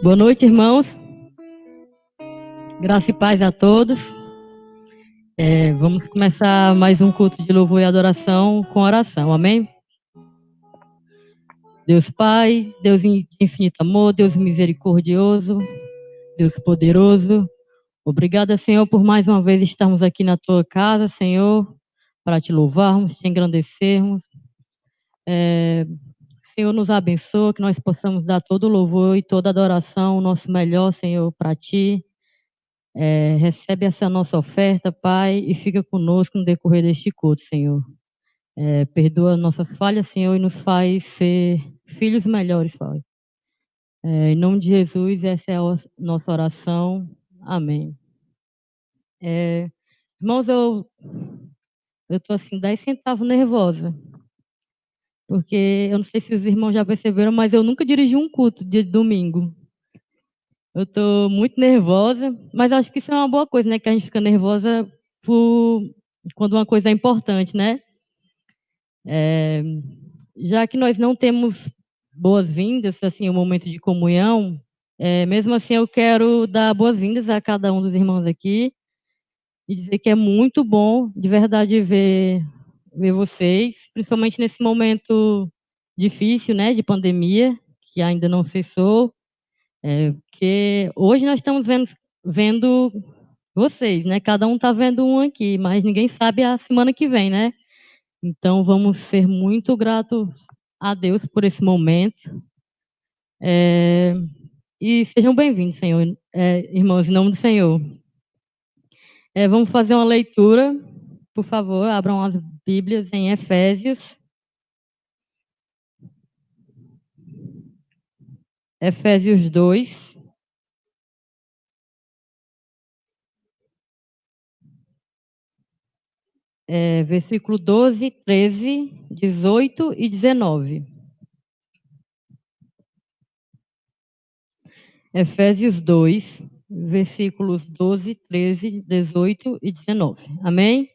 Boa noite, irmãos. Graça e paz a todos. Vamos começar mais um culto de louvor e adoração com oração, amém? Deus Pai, Deus de infinito amor, Deus misericordioso, Deus poderoso. Obrigada, Senhor, por mais uma vez estarmos aqui na Tua casa, Senhor, para Te louvarmos, Te engrandecermos. Senhor, nos abençoa, que nós possamos dar todo o louvor e toda a adoração, o nosso melhor, Senhor, para Ti. Recebe essa nossa oferta, Pai, e fica conosco no decorrer deste culto, Senhor. Perdoa nossas falhas, Senhor, e nos faz ser filhos melhores, Pai. Em nome de Jesus, essa é a nossa oração. Amém. Irmãos, eu estou assim, 10 centavos nervosa, porque eu não sei se os irmãos já perceberam, mas eu nunca dirigi um culto de domingo. Eu estou muito nervosa, mas acho que isso é uma boa coisa, né? Que a gente fica nervosa quando uma coisa é importante, né? Já que nós não temos boas-vindas, assim, o momento de comunhão, mesmo assim eu quero dar boas-vindas a cada um dos irmãos aqui e dizer que é muito bom, de verdade, ver vocês, principalmente nesse momento difícil, né, de pandemia, que ainda não cessou, porque hoje nós estamos vendo vocês, né, cada um está vendo um aqui, mas ninguém sabe a semana que vem, né? Então, vamos ser muito gratos a Deus por esse momento. E sejam bem-vindos, Senhor, irmãos, em nome do Senhor. Vamos fazer uma leitura. Por favor, abram as Bíblias em Efésios. Efésios 2. Versículo 12, 13, 18 e 19. Efésios 2, versículos 12, 13, 18 e 19. Amém?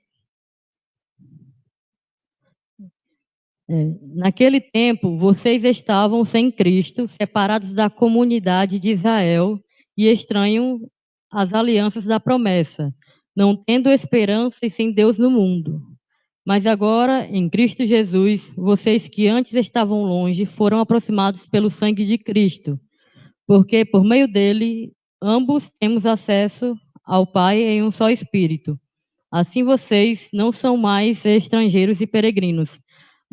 Naquele tempo, vocês estavam sem Cristo, separados da comunidade de Israel e estranhos às alianças da promessa, não tendo esperança e sem Deus no mundo. Mas agora, em Cristo Jesus, vocês que antes estavam longe foram aproximados pelo sangue de Cristo, porque por meio dele ambos temos acesso ao Pai em um só Espírito. Assim vocês não são mais estrangeiros e peregrinos,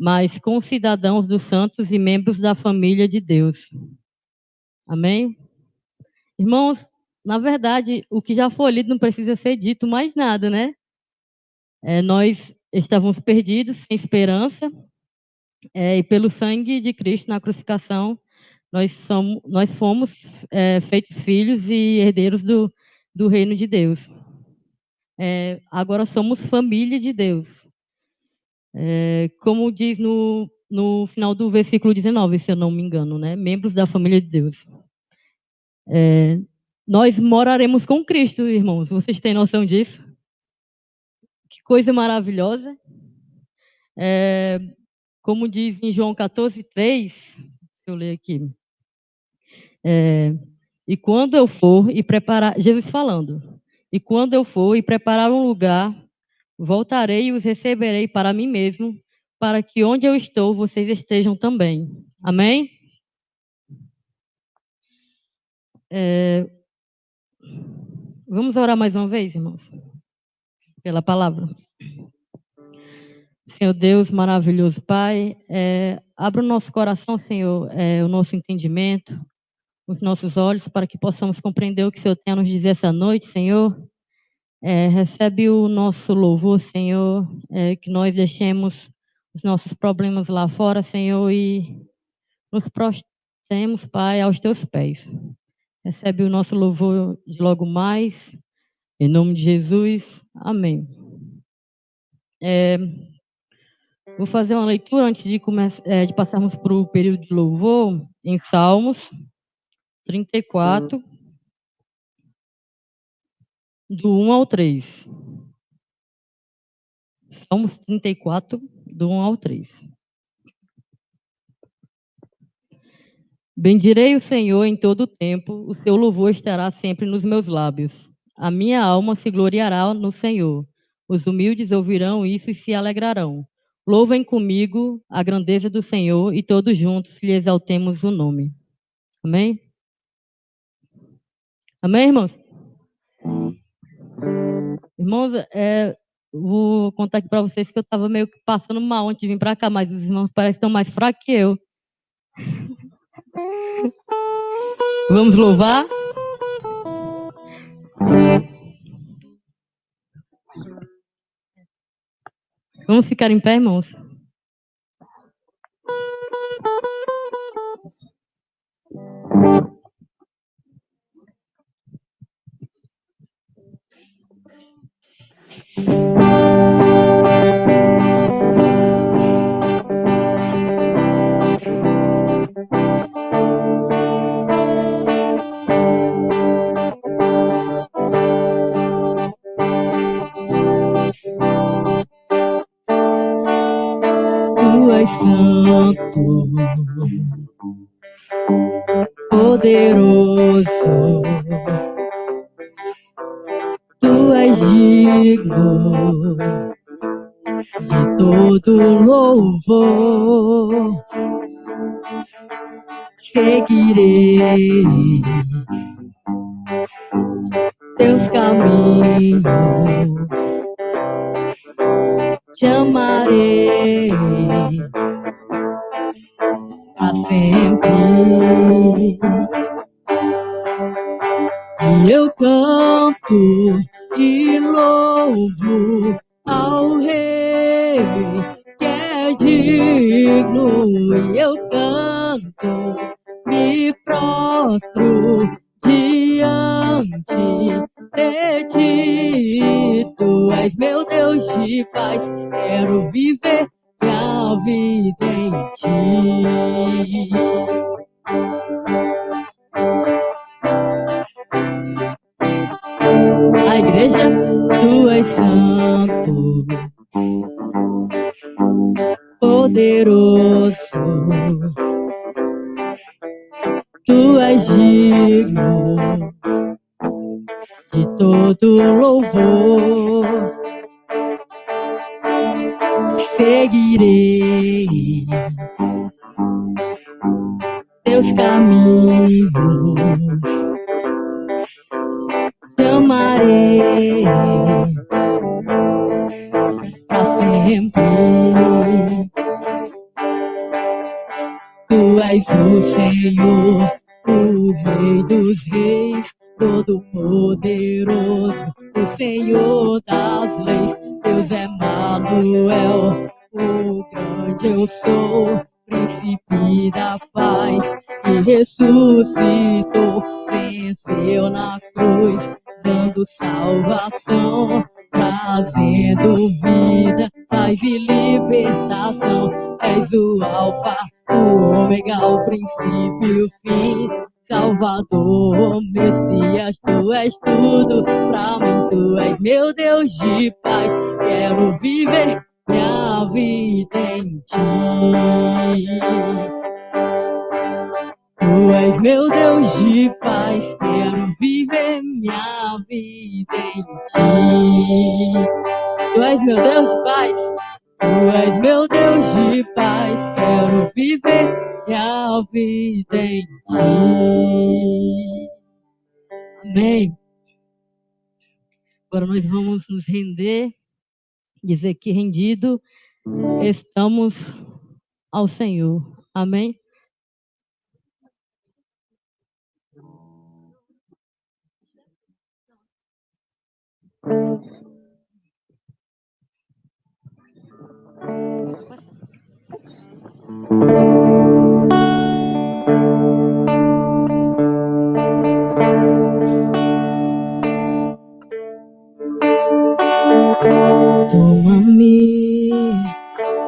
mas concidadãos dos santos e membros da família de Deus. Amém? Irmãos, na verdade, o que já foi lido não precisa ser dito mais nada, né? Nós estávamos perdidos, sem esperança, e pelo sangue de Cristo na crucificação, nós fomos feitos filhos e herdeiros do reino de Deus. Agora somos família de Deus. Como diz no final do versículo 19, se eu não me engano, né? Membros da família de Deus. Nós moraremos com Cristo, irmãos. Vocês têm noção disso? Que coisa maravilhosa. Como diz em João 14:3, deixa eu ler aqui. E quando eu for e preparar, Jesus falando, e quando eu for e preparar um lugar, voltarei e os receberei para mim mesmo, para que onde eu estou, vocês estejam também. Amém? Vamos orar mais uma vez, irmãos, pela palavra. Senhor Deus, maravilhoso Pai, abra o nosso coração, Senhor, o nosso entendimento, os nossos olhos, para que possamos compreender o que o Senhor tem a nos dizer essa noite, Senhor. Recebe o nosso louvor, Senhor, que nós deixemos os nossos problemas lá fora, Senhor, e nos prostremos, Pai, aos teus pés. Recebe o nosso louvor de logo mais, em nome de Jesus. Amém. Vou fazer uma leitura antes de passarmos para o período de louvor, em Salmos 34, do 1 ao 3. Salmos 34, do 1 ao 3. Bendirei o Senhor em todo o tempo, o seu louvor estará sempre nos meus lábios. A minha alma se gloriará no Senhor. Os humildes ouvirão isso e se alegrarão. Louvem comigo a grandeza do Senhor e todos juntos lhe exaltemos o nome. Amém? Amém, irmãos? Irmãos, vou contar aqui para vocês que eu estava meio que passando mal antes de vir para cá, mas os irmãos parecem que estão mais fracos que eu. Vamos louvar? Vamos ficar em pé, irmãos? Tu és santo, poderoso, tu és digno de todo louvor. Seguirei teus caminhos, te amarei pra sempre. E eu canto e louvo ao Rei que é digno. E eu canto, me prostro diante de ti. Tu és meu Deus de paz, quero viver minha vida em ti. A igreja, tu és santo, poderoso, tu és digno de todo louvor. Seguirei teus caminhos, te amarei pra sempre. Tu és o Senhor, o Rei dos Reis, todo-poderoso, o Senhor das leis. Deus é Emanuel, o grande eu sou, príncipe da paz, que ressuscitou, venceu na cruz, dando salvação, trazendo vida, paz e libertação. És o Alfa, o Ômega, o princípio e o fim, Salvador, Messias, tu és tudo pra mim, tu és meu Deus de paz, quero viver minha vida em ti. Tu és meu Deus de paz, quero viver minha vida em ti. Tu és meu Deus de paz, tu és meu Deus de paz, quero viver minha vida em ti. Amém. Agora nós vamos nos render, dizer que rendido estamos ao Senhor. Amém? Toma-me,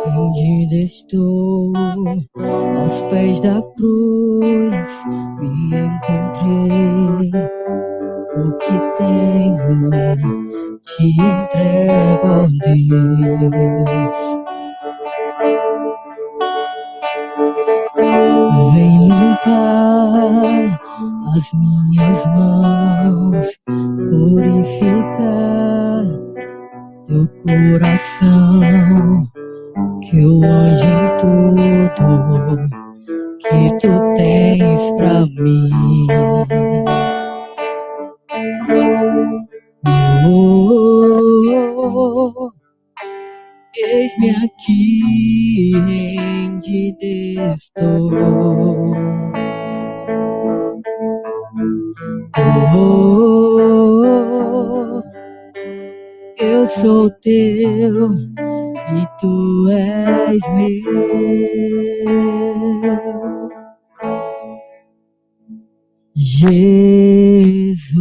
rendido estou, aos pés da cruz me encontrei. O que tenho te entrego, ó Deus. Vem limpar as minhas mãos, purificar teu coração, que eu ande em tudo que tu tens pra mim. Oh, eis-me aqui, rendido estou. Oh, eu sou teu e tu és meu, Jesus.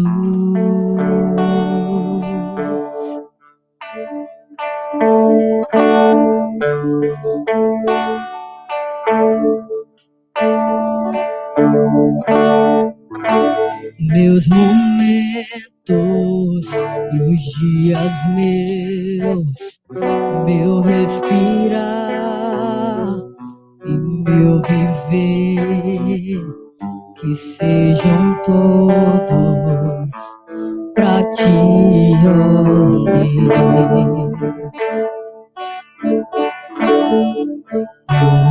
Meus momentos e os dias meus, meu respirar e meu viver, que sejam todos pra ti, ó Deus.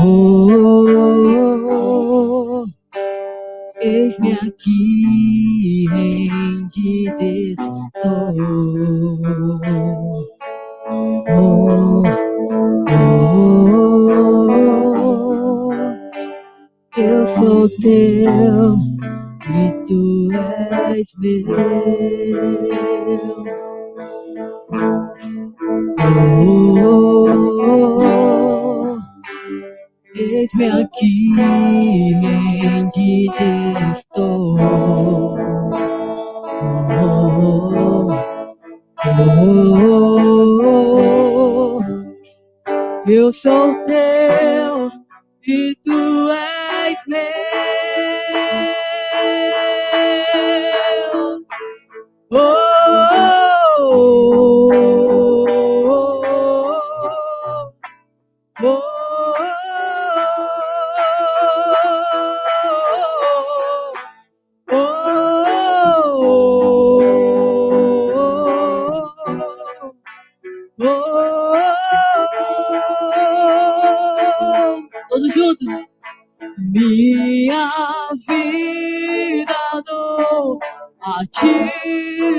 Oh, eis-me aqui, rendido estou. Oh, oh, eu sou teu e tu és meu. Oh, eis-me aqui, rendido estou. Oh, oh, eu sou teu e tu és meu. Oh, oh, todos juntos. Minha vida dou a ti,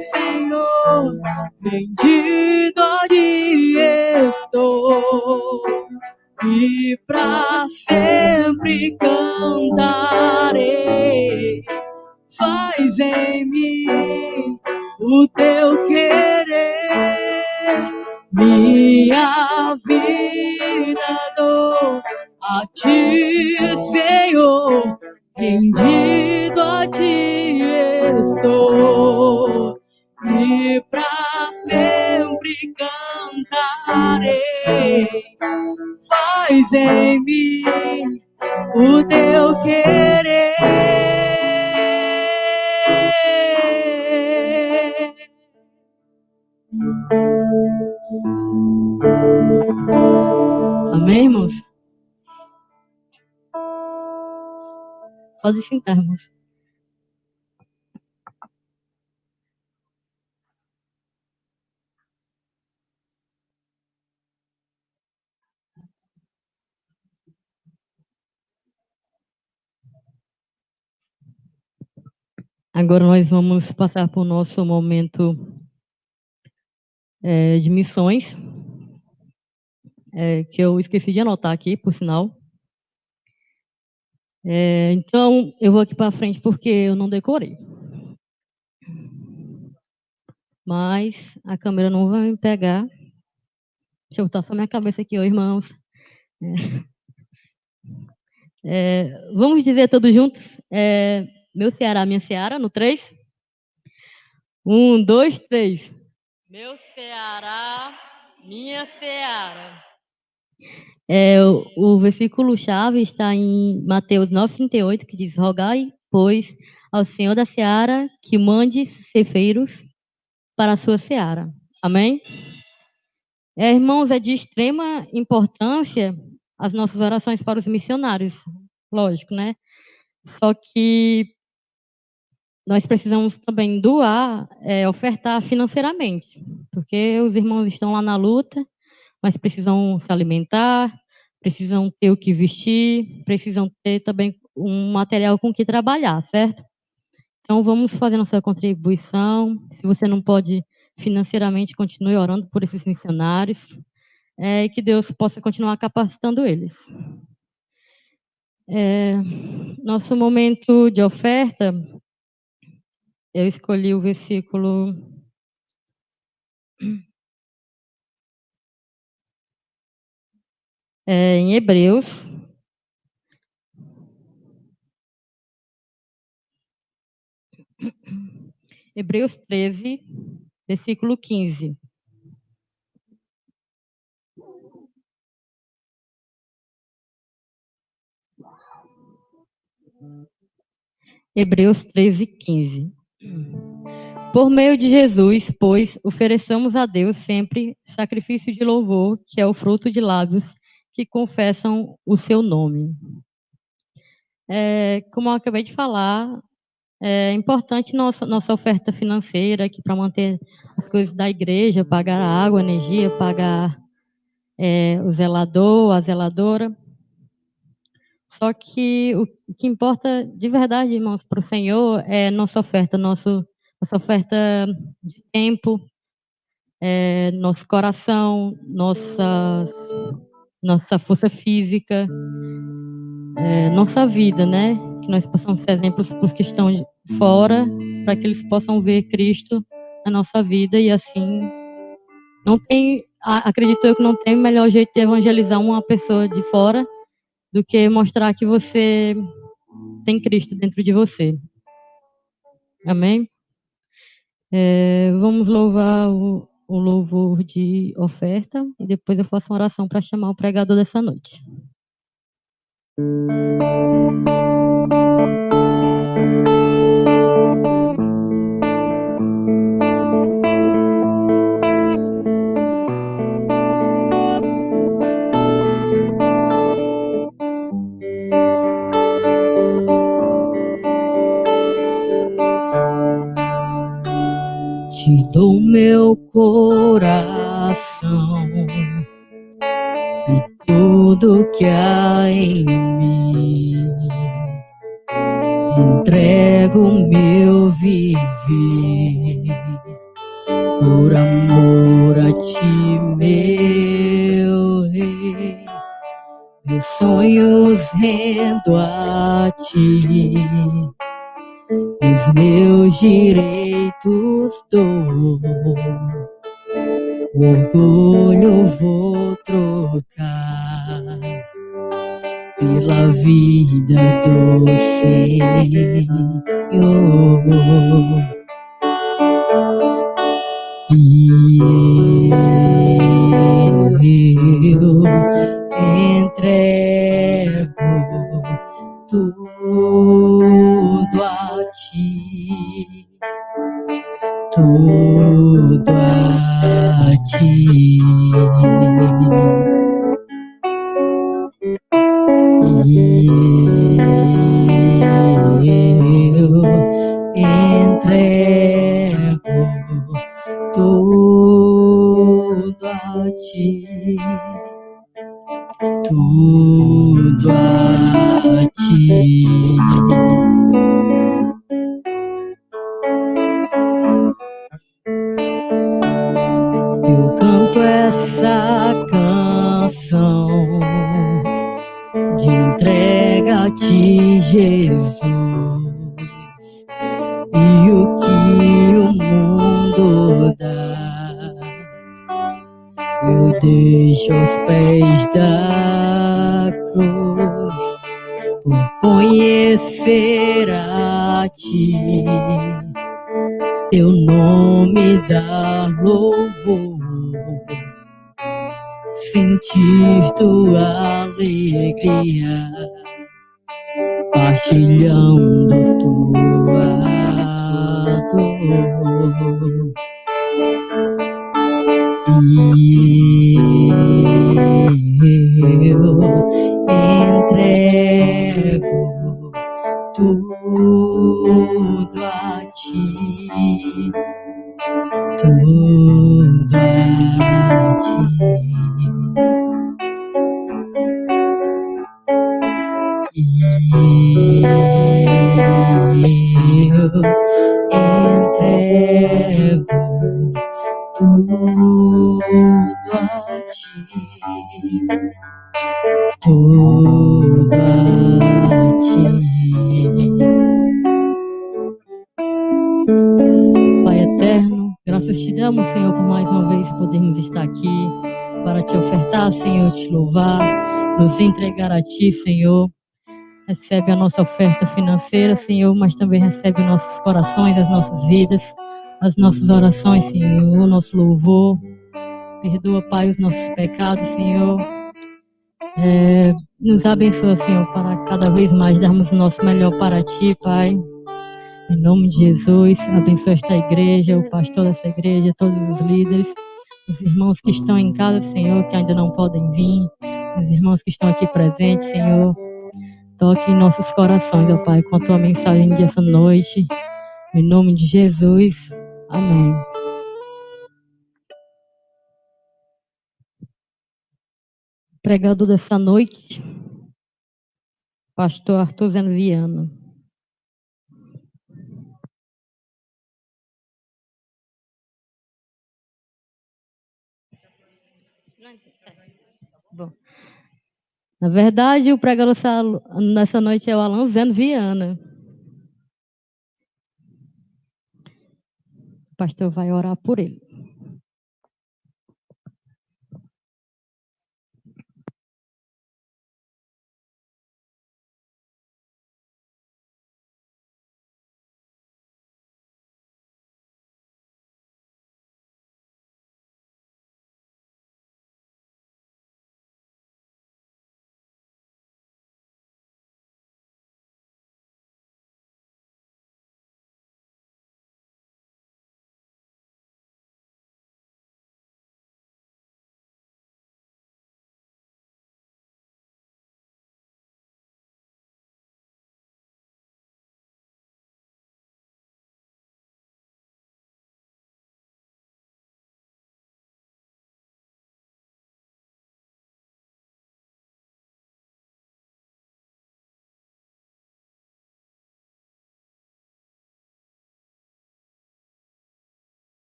Senhor, rendido a ti estou, e pra sempre cantarei. Faz em mim o teu querer, minha vida dou a ti, Senhor, rendido a ti estou, e pra sempre cantarei. Faz em mim o teu querer. Amém, irmãos? Pode sentar, irmãos. Agora nós vamos passar para o nosso momento de missões, que eu esqueci de anotar aqui, por sinal. Então, eu vou aqui para frente porque eu não decorei. Mas a câmera não vai me pegar. Deixa eu botar só minha cabeça aqui, irmãos. Vamos dizer todos juntos? Meu Ceará, minha Seara, no 3. 1, 2, 3. Meu Ceará, minha Seara. O versículo-chave está em Mateus 9,38, que diz: Rogai, pois, ao Senhor da Seara que mande ceifeiros para a sua seara. Amém? Irmãos, é de extrema importância as nossas orações para os missionários, lógico, né? Só que nós precisamos também doar, ofertar financeiramente, porque os irmãos estão lá na luta, mas precisam se alimentar, precisam ter o que vestir, precisam ter também um material com que trabalhar, certo? Então, vamos fazer nossa contribuição. Se você não pode financeiramente, continue orando por esses missionários, e que Deus possa continuar capacitando eles. Nosso momento de oferta, eu escolhi o versículo em Hebreus. Hebreus 13, versículo 15. Hebreus 13, 15. Por meio de Jesus, pois, ofereçamos a Deus sempre sacrifício de louvor, que é o fruto de lábios que confessam o seu nome. Como eu acabei de falar, é importante nossa oferta financeira aqui para manter as coisas da igreja, pagar a água, a energia, pagar o zelador, a zeladora. Só que o que importa de verdade, irmãos, para o Senhor é nossa oferta, nossa oferta de tempo, nosso coração, nossa força física, nossa vida, né? Que nós possamos ser exemplos para os que estão de fora, para que eles possam ver Cristo na nossa vida e assim não tem, acredito eu que não tem melhor jeito de evangelizar uma pessoa de fora do que mostrar que você tem Cristo dentro de você. Amém? Vamos louvar o louvor de oferta e depois eu faço uma oração para chamar o pregador dessa noite. Te dou meu coração e tudo que há em mim. Entrego meu viver por amor a ti, meu Rei. Meus sonhos rendo a ti, os meus direitos dou, o orgulho vou trocar pela vida do Senhor. E eu entrego tudo a ti, tudo a ti. E eu entrego tudo a ti, tudo a ti. Jesus. E o que o mundo dá, eu deixo aos pés da cruz, por conhecer a Ti, Teu nome dá louvor, sentir Tua alegria, partilhando Tua dor. E eu entrego tudo a Ti, tudo a Ti. E eu entrego tudo a Ti, tudo a Ti. Pai eterno, graças te damos, Senhor, por mais uma vez podermos estar aqui para te ofertar, Senhor, te louvar, nos entregar a Ti, Senhor. Recebe a nossa oferta financeira, Senhor, mas também recebe nossos corações, as nossas vidas, as nossas orações, Senhor, o nosso louvor. Perdoa, Pai, os nossos pecados, Senhor. Nos abençoa, Senhor, para cada vez mais darmos o nosso melhor para Ti, Pai. Em nome de Jesus, abençoa esta igreja, o pastor dessa igreja, todos os líderes, os irmãos que estão em casa, Senhor, que ainda não podem vir, os irmãos que estão aqui presentes, Senhor. Toque em nossos corações, ó Pai, com a Tua mensagem dessa noite. Em nome de Jesus. Amém. Pregador dessa noite, pastor Arthur Zeno Viana. Bom, na verdade, o pregador nessa noite é o Alan Zeno Viana. O pastor vai orar por ele.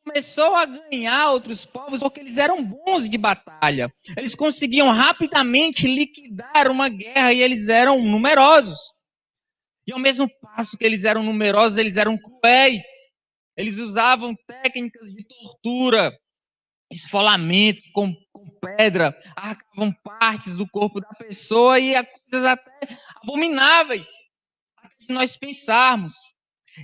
Começou a ganhar outros povos porque eles eram bons de batalha. Eles conseguiam rapidamente liquidar uma guerra e eles eram numerosos. E ao mesmo passo que eles eram numerosos, eles eram cruéis. Eles usavam técnicas de tortura, enfolamento com pedra, arrancavam partes do corpo da pessoa e coisas até abomináveis que nós pensarmos.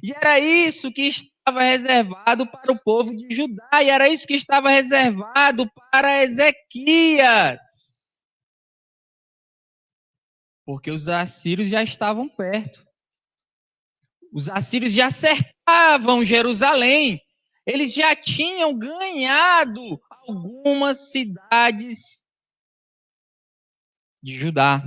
E era isso que estava reservado para o povo de Judá, e era isso que estava reservado para Ezequias. Porque os assírios já estavam perto. Os assírios já cercavam Jerusalém. Eles já tinham ganhado algumas cidades de Judá.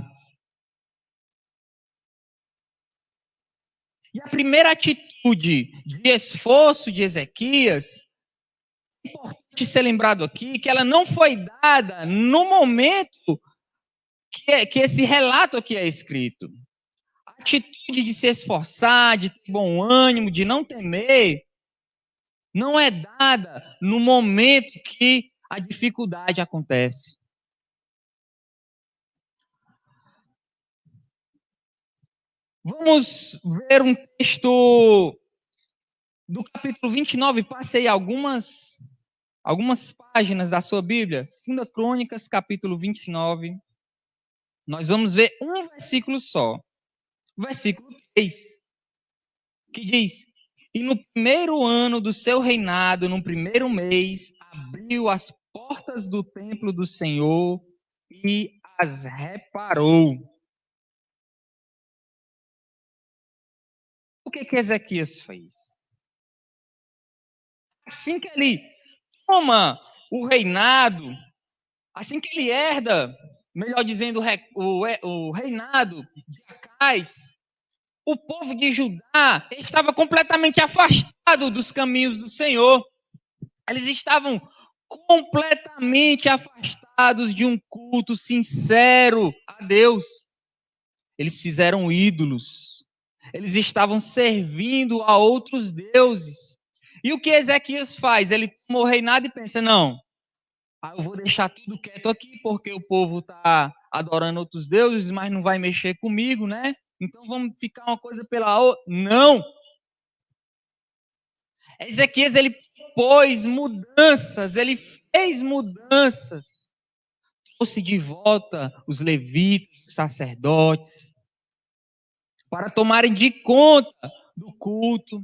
E a primeira atitude de esforço de Ezequias, é importante ser lembrado aqui, que ela não foi dada no momento que esse relato aqui é escrito. A atitude de se esforçar, de ter bom ânimo, de não temer, não é dada no momento que a dificuldade acontece. Vamos ver um texto do capítulo 29, passe aí algumas páginas da sua Bíblia. 2 Crônicas, capítulo 29. Nós vamos ver um versículo só. O versículo 3, que diz: E no primeiro ano do seu reinado, no primeiro mês, abriu as portas do templo do Senhor e as reparou. O que Ezequias fez? Assim que ele toma o reinado, assim que ele herda, melhor dizendo, o reinado de Acais, o povo de Judá estava completamente afastado dos caminhos do Senhor. Eles estavam completamente afastados de um culto sincero a Deus. Eles fizeram ídolos. Eles estavam servindo a outros deuses. E o que Ezequias faz? Ele toma o reinado e pensa, não, eu vou deixar tudo quieto aqui, porque o povo está adorando outros deuses, mas não vai mexer comigo, né? Então vamos ficar uma coisa pela outra. Não! Ezequias, ele pôs mudanças, ele fez mudanças. Trouxe de volta os levitas, os sacerdotes, para tomarem de conta do culto.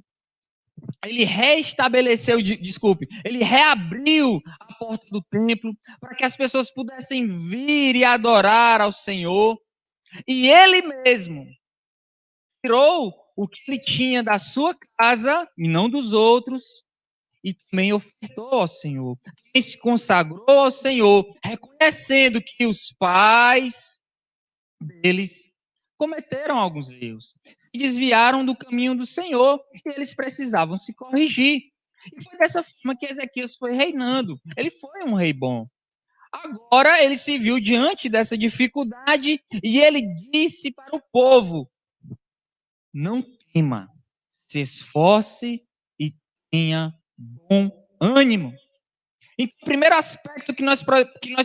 Ele reestabeleceu, ele reabriu a porta do templo para que as pessoas pudessem vir e adorar ao Senhor. E ele mesmo tirou o que ele tinha da sua casa e não dos outros, e também ofertou ao Senhor. Também se consagrou ao Senhor, reconhecendo que os pais deles cometeram alguns erros, se desviaram do caminho do Senhor e eles precisavam se corrigir. E foi dessa forma que Ezequias foi reinando. Ele foi um rei bom. Agora ele se viu diante dessa dificuldade e ele disse para o povo: não tema, se esforce e tenha bom ânimo. Então, o primeiro aspecto que nós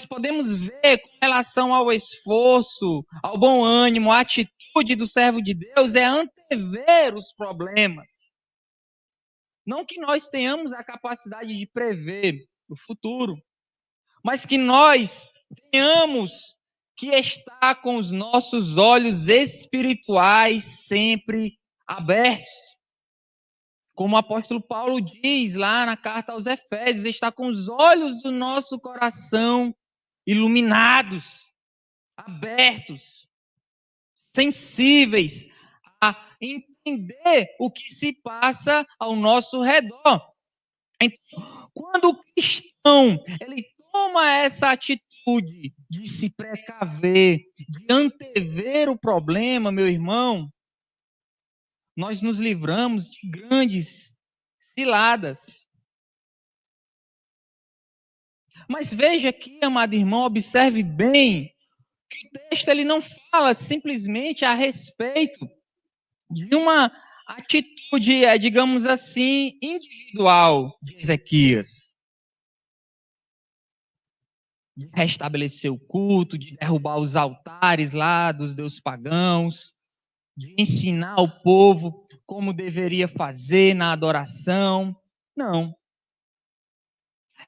podemos ver com relação ao esforço, ao bom ânimo, à atitude do servo de Deus é antever os problemas. Não que nós tenhamos a capacidade de prever o futuro, mas que nós tenhamos que estar com os nossos olhos espirituais sempre abertos. Como o apóstolo Paulo diz lá na carta aos Efésios, está com os olhos do nosso coração iluminados, abertos, sensíveis a entender o que se passa ao nosso redor. Então, quando o cristão ele toma essa atitude de se precaver, de antever o problema, meu irmão, nós nos livramos de grandes ciladas. Mas veja aqui, amado irmão, observe bem que o texto ele não fala simplesmente a respeito de uma atitude, digamos assim, individual de Ezequias. De restabelecer o culto, de derrubar os altares lá dos deuses pagãos, de ensinar o povo como deveria fazer na adoração. Não.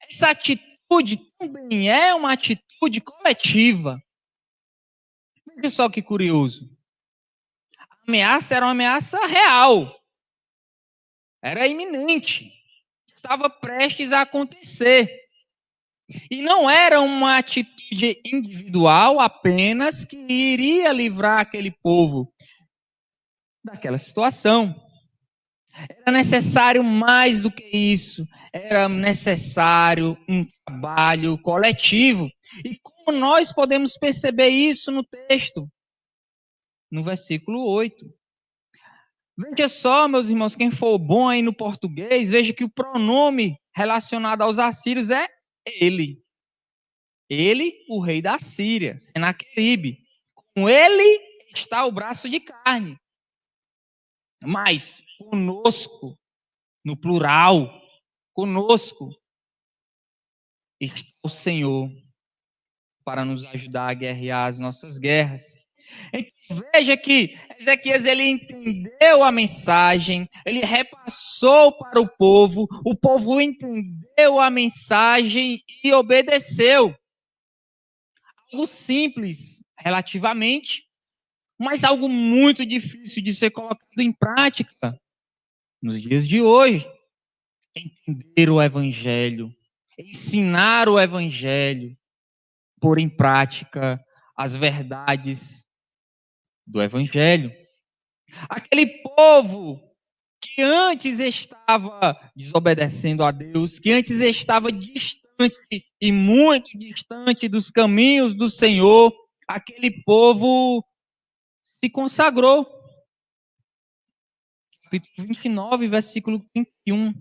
Essa atitude também é uma atitude coletiva. Veja só que curioso. A ameaça era uma ameaça real. Era iminente. Estava prestes a acontecer. E não era uma atitude individual apenas que iria livrar aquele povo daquela situação. Era necessário mais do que isso. Era necessário um trabalho coletivo. E como nós podemos perceber isso no texto? No versículo 8. Veja só, meus irmãos, quem for bom aí no português, veja que o pronome relacionado aos assírios é ele. Ele, o rei da Síria, Senaqueribe. Com ele está o braço de carne. Mas conosco, no plural, conosco está o Senhor para nos ajudar a guerrear as nossas guerras. Então, veja que Ezequias ele entendeu a mensagem, ele repassou para o povo entendeu a mensagem e obedeceu. Algo simples, relativamente, mas algo muito difícil de ser colocado em prática nos dias de hoje. Entender o Evangelho, ensinar o Evangelho, pôr em prática as verdades do Evangelho. Aquele povo que antes estava desobedecendo a Deus, que antes estava distante e muito distante dos caminhos do Senhor, aquele povo se consagrou. Capítulo 29, versículo 31.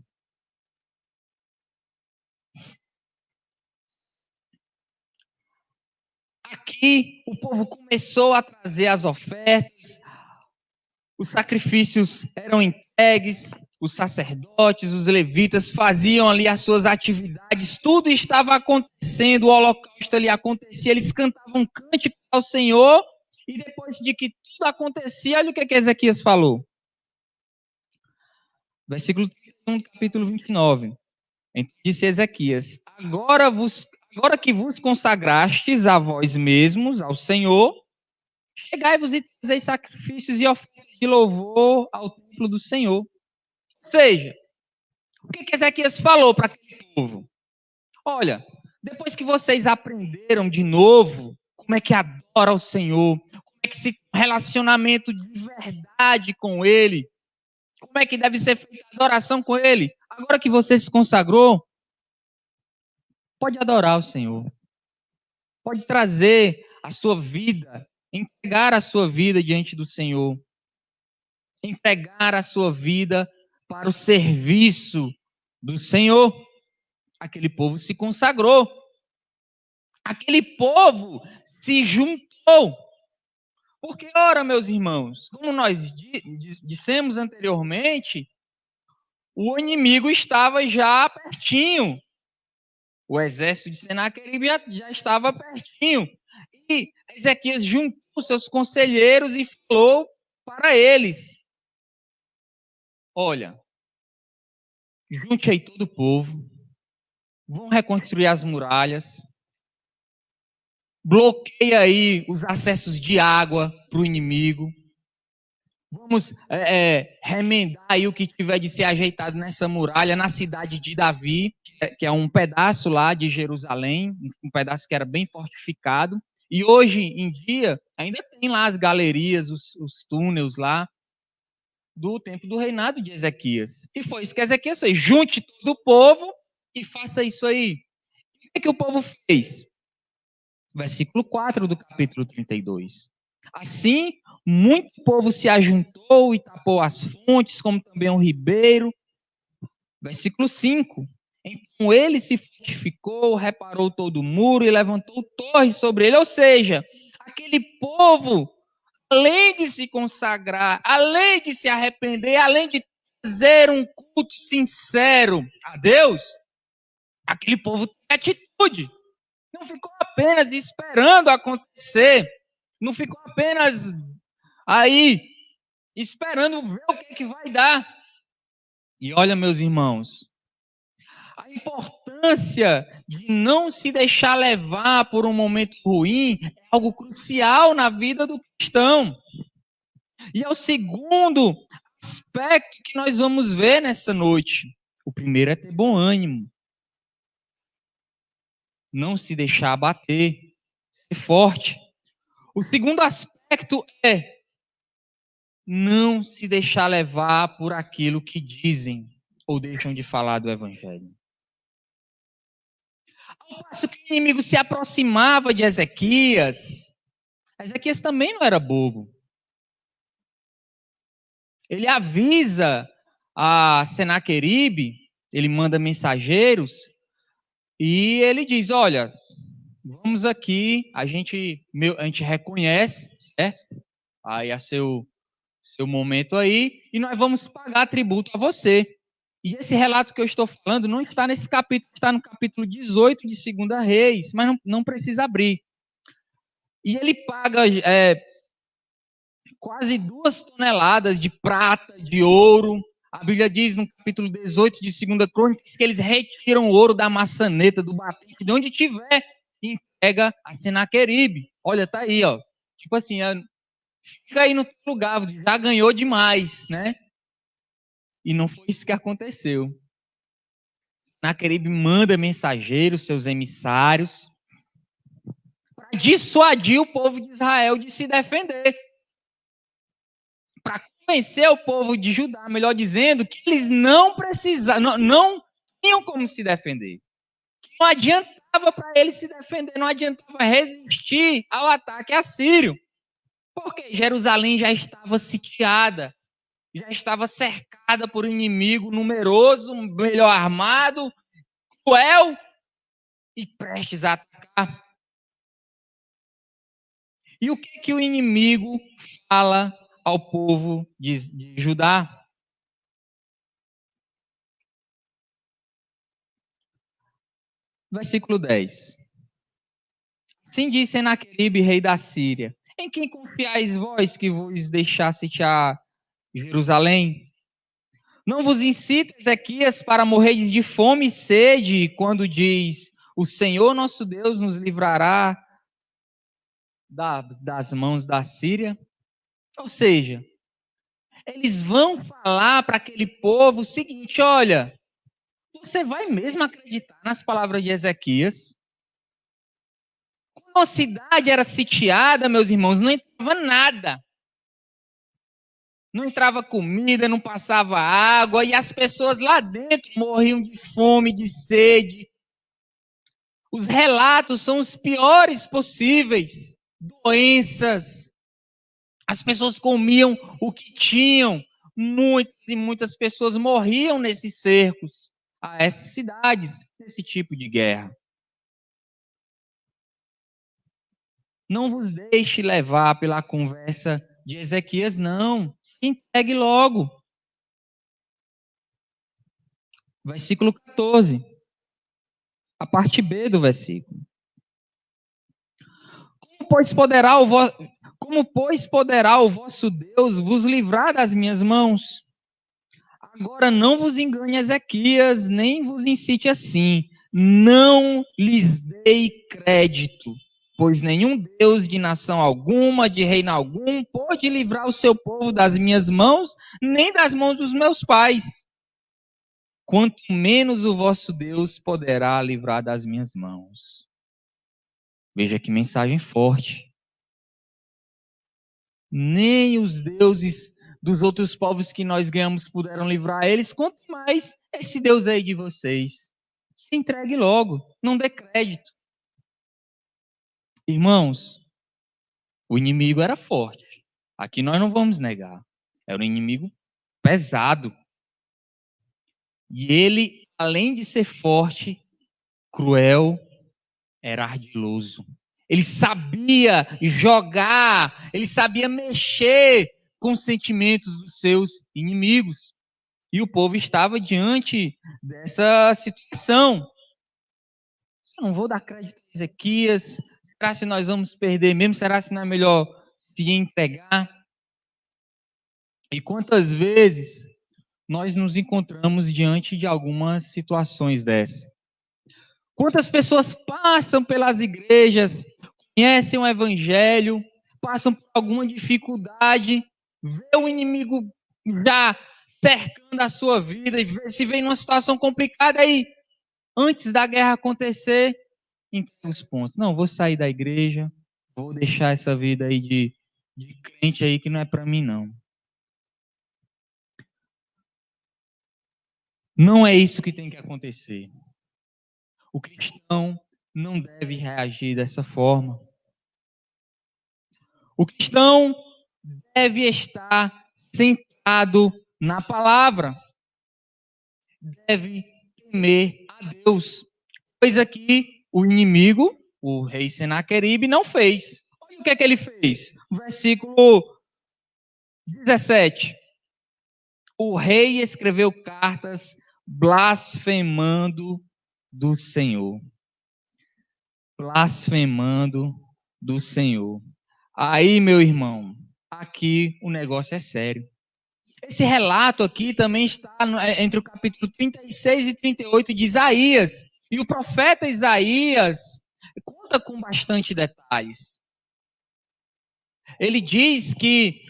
Aqui o povo começou a trazer as ofertas, os sacrifícios eram entregues, os sacerdotes, os levitas faziam ali as suas atividades, tudo estava acontecendo, o holocausto ali acontecia, eles cantavam cânticos ao Senhor, e depois de que tudo acontecia, olha o que Ezequias falou. Versículo 31 do capítulo 29. Então disse Ezequias: Agora que vos consagrastes a vós mesmos, ao Senhor, chegai-vos e trazei sacrifícios e ofertas de louvor ao templo do Senhor. Ou seja, o que Ezequias falou para aquele povo? Olha, depois que vocês aprenderam de novo como é que adora o Senhor, como é que se tem um relacionamento de verdade com Ele, como é que deve ser feita a adoração com Ele, agora que você se consagrou, pode adorar o Senhor. Pode trazer a sua vida, entregar a sua vida diante do Senhor. Entregar a sua vida para o serviço do Senhor. Aquele povo se consagrou. Aquele povo se juntou. Porque, ora, meus irmãos, como nós dissemos anteriormente, o inimigo estava já pertinho. O exército de Senaqueribe já estava pertinho. E Ezequias juntou seus conselheiros e falou para eles: olha, junte aí todo o povo, vão reconstruir as muralhas, bloqueia aí os acessos de água para o inimigo, vamos remendar aí o que tiver de ser ajeitado nessa muralha, na cidade de Davi, que é um pedaço lá de Jerusalém, um pedaço que era bem fortificado, e hoje em dia ainda tem lá as galerias, os túneis lá, do tempo do reinado de Ezequias. E foi isso que Ezequias fez: junte todo o povo e faça isso aí. O que o povo fez? Versículo 4 do capítulo 32. Assim, muito povo se ajuntou e tapou as fontes, como também o ribeiro. Versículo 5. Então ele se fortificou, reparou todo o muro e levantou torres sobre ele. Ou seja, aquele povo, além de se consagrar, além de se arrepender, além de fazer um culto sincero a Deus, aquele povo tem atitude. Não ficou apenas esperando acontecer. Não ficou apenas aí esperando ver o que vai dar. E olha, meus irmãos, a importância de não se deixar levar por um momento ruim é algo crucial na vida do cristão. E é o segundo aspecto que nós vamos ver nessa noite. O primeiro é ter bom ânimo. Não se deixar abater, ser forte. O segundo aspecto é não se deixar levar por aquilo que dizem ou deixam de falar do Evangelho. Ao passo que o inimigo se aproximava de Ezequias, Ezequias também não era bobo. Ele avisa a Senaqueribe, ele manda mensageiros e ele diz: olha, vamos aqui, a gente reconhece, certo? Aí a seu momento aí, e nós vamos pagar tributo a você. E esse relato que eu estou falando não está nesse capítulo, está no capítulo 18 de 2 Reis, mas não precisa abrir. E ele paga quase 2 toneladas de prata, de ouro. A Bíblia diz no capítulo 18 de 2 Crônicas que eles retiram o ouro da maçaneta, do batente, de onde tiver, e entrega a Senaqueribe. Olha, tá aí, ó. Tipo assim, fica aí no lugar, já ganhou demais, né? E não foi isso que aconteceu. Senaqueribe manda mensageiros, seus emissários, para dissuadir o povo de Israel de se defender. Para convencer o povo de Judá, melhor dizendo, que eles não precisavam, não tinham como se defender. Não adiantava para eles se defender, não adiantava resistir ao ataque assírio. Porque Jerusalém já estava sitiada, já estava cercada por um inimigo numeroso, melhor armado, cruel e prestes a atacar. E o que o inimigo fala ao povo de Judá? Versículo 10. Assim disse Senaqueribe, rei da Síria: em quem confiais vós que vos deixar sitiar Jerusalém? Não vos incita Ezequias para morreres de fome e sede, quando diz: o Senhor nosso Deus nos livrará das mãos da Síria? Ou seja, eles vão falar para aquele povo o seguinte: olha, você vai mesmo acreditar nas palavras de Ezequias? Quando a cidade era sitiada, meus irmãos, não entrava nada. Não entrava comida, não passava água, e as pessoas lá dentro morriam de fome, de sede. Os relatos são os piores possíveis. Doenças. As pessoas comiam o que tinham. Muitas e muitas pessoas morriam nesses cercos a essas cidades, nesse tipo de guerra. Não vos deixe levar pela conversa de Ezequias, não. Se entregue logo. Versículo 14. A parte B do versículo. Como, pois, poderá o vosso Deus vos livrar das minhas mãos? Agora não vos engane Ezequias, nem vos incite assim. Não lhes dei crédito, pois nenhum Deus de nação alguma, de reino algum, pode livrar o seu povo das minhas mãos, nem das mãos dos meus pais. Quanto menos o vosso Deus poderá livrar das minhas mãos. Veja que mensagem forte. Nem os deuses dos outros povos que nós ganhamos puderam livrar eles, quanto mais esse Deus aí de vocês. Se entregue logo, não dê crédito. Irmãos, o inimigo era forte. Aqui nós não vamos negar. Era um inimigo pesado. E ele, além de ser forte, cruel, era ardiloso. Ele sabia jogar, ele sabia mexer com os sentimentos dos seus inimigos. E o povo estava diante dessa situação. Não vou dar crédito a Ezequias. Será se nós vamos perder mesmo? Será se não é melhor se entregar? E quantas vezes nós nos encontramos diante de algumas situações dessas? Quantas pessoas passam pelas igrejas, conhecem o evangelho, passam por alguma dificuldade, vê o inimigo já cercando a sua vida e se vê numa situação complicada aí, antes da guerra acontecer, entrega os pontos. Não, vou sair da igreja, vou deixar essa vida aí de crente aí que não é para mim não. Não é isso que tem que acontecer. O cristão não deve reagir dessa forma. O cristão deve estar centrado na palavra. Deve temer a Deus. Coisa que o inimigo, o rei Senaqueribe, não fez. Olha o que é que ele fez. Versículo 17. O rei escreveu cartas blasfemando do Senhor. Blasfemando do Senhor. Aí, meu irmão, aqui o negócio é sério. Esse relato aqui também está entre o capítulo 36 e 38 de Isaías. E o profeta Isaías conta com bastante detalhes. Ele diz que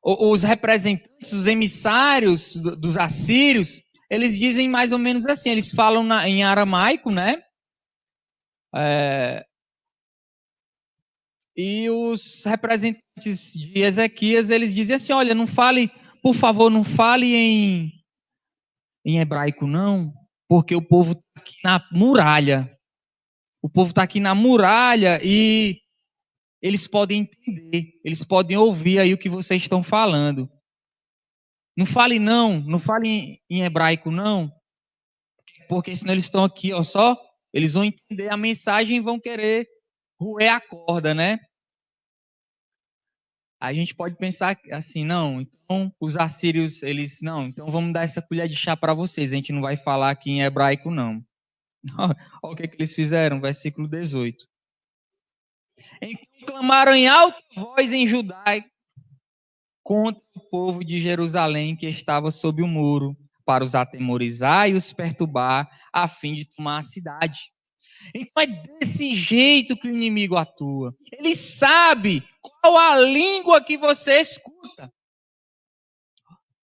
os representantes, os emissários dos assírios, eles dizem mais ou menos assim, eles falam em aramaico, né? E os representantes de Ezequias, eles dizem assim, olha, não fale, por favor, não fale em hebraico não, porque o povo está aqui na muralha. O povo está aqui na muralha e eles podem entender, eles podem ouvir aí o que vocês estão falando. Não fale não, não fale em hebraico não, porque senão eles estão aqui, ó, só, eles vão entender a mensagem e vão querer roer a corda, né? A gente pode pensar assim, não, então os assírios, eles, não, então vamos dar essa colher de chá para vocês, a gente não vai falar aqui em hebraico não. Olha o que eles fizeram, versículo 18. Então clamaram em alta voz em judaico contra o povo de Jerusalém que estava sob o muro, para os atemorizar e os perturbar, a fim de tomar a cidade. Então é desse jeito que o inimigo atua. Ele sabe qual a língua que você escuta.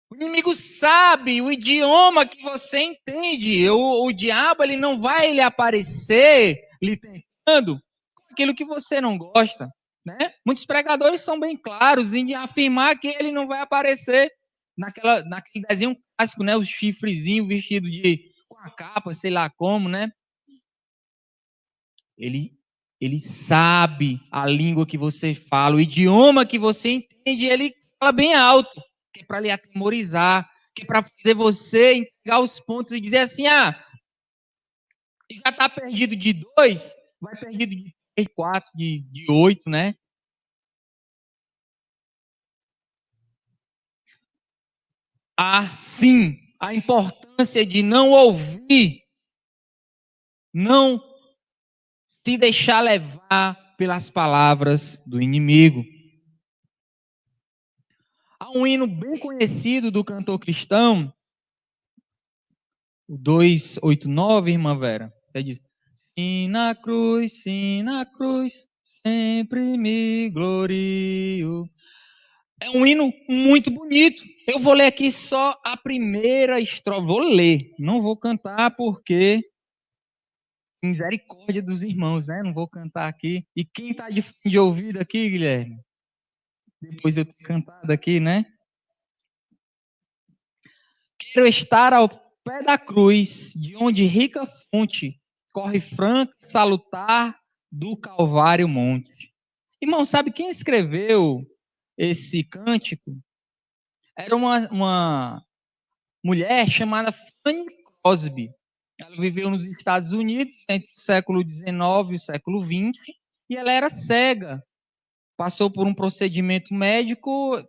O inimigo sabe o idioma que você entende. O diabo ele não vai lhe aparecer lhe tentando com aquilo que você não gosta. Né? Muitos pregadores são bem claros em afirmar que ele não vai aparecer naquele desenho clássico, né? O chifrezinho vestido com a capa, sei lá como, né? Ele sabe a língua que você fala, o idioma que você entende, ele fala bem alto, que é para lhe atemorizar, que é para fazer você entregar os pontos e dizer assim, já está perdido de 2, vai perdido de 3, 4, de 8, né? Assim, a importância de não ouvir, não se deixar levar pelas palavras do inimigo. Há um hino bem conhecido do cantor cristão, o 289, irmã Vera, ele diz, sim na cruz, sempre me glorio. É um hino muito bonito. Eu vou ler aqui só a primeira estrofe. Vou ler, não vou cantar porque misericórdia dos irmãos, né? Não vou cantar aqui. E quem está de fone de ouvido aqui, Guilherme? Depois eu ter cantado aqui, né? Quero estar ao pé da cruz, de onde rica fonte corre franca e salutar do Calvário Monte. Irmão, sabe quem escreveu esse cântico? Era uma mulher chamada Fanny Crosby. Ela viveu nos Estados Unidos entre o século XIX e o século XX e ela era cega. Passou por um procedimento médico,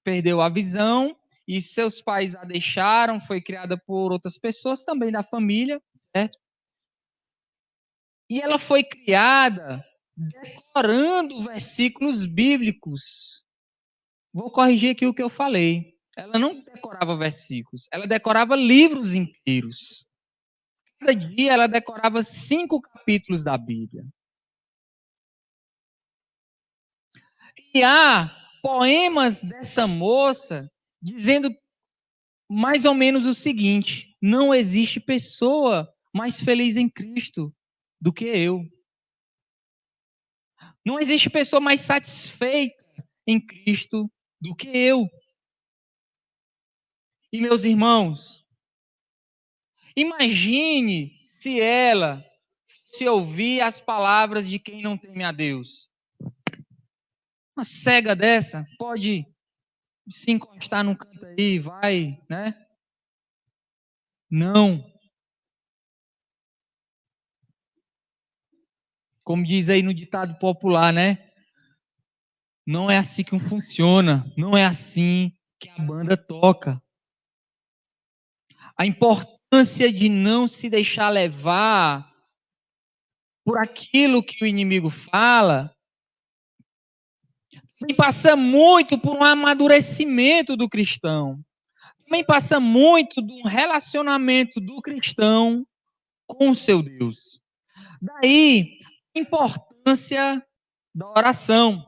perdeu a visão e seus pais a deixaram, foi criada por outras pessoas também da família, certo? E ela foi criada decorando versículos bíblicos. Vou corrigir aqui o que eu falei. Ela não decorava versículos, ela decorava livros inteiros. Cada dia ela decorava 5 capítulos da Bíblia. E há poemas dessa moça dizendo mais ou menos o seguinte: não existe pessoa mais feliz em Cristo do que eu. Não existe pessoa mais satisfeita em Cristo do que eu. E meus irmãos, imagine se ela se ouvir as palavras de quem não teme a Deus. Uma cega dessa pode se encostar num canto aí, vai, né? Não. Como diz aí no ditado popular, né? Não é assim que funciona. Não é assim que a banda toca. A importância de não se deixar levar por aquilo que o inimigo fala Também passa muito por um amadurecimento do cristão. Também passa muito do relacionamento do cristão com o seu Deus. Daí, a importância da oração.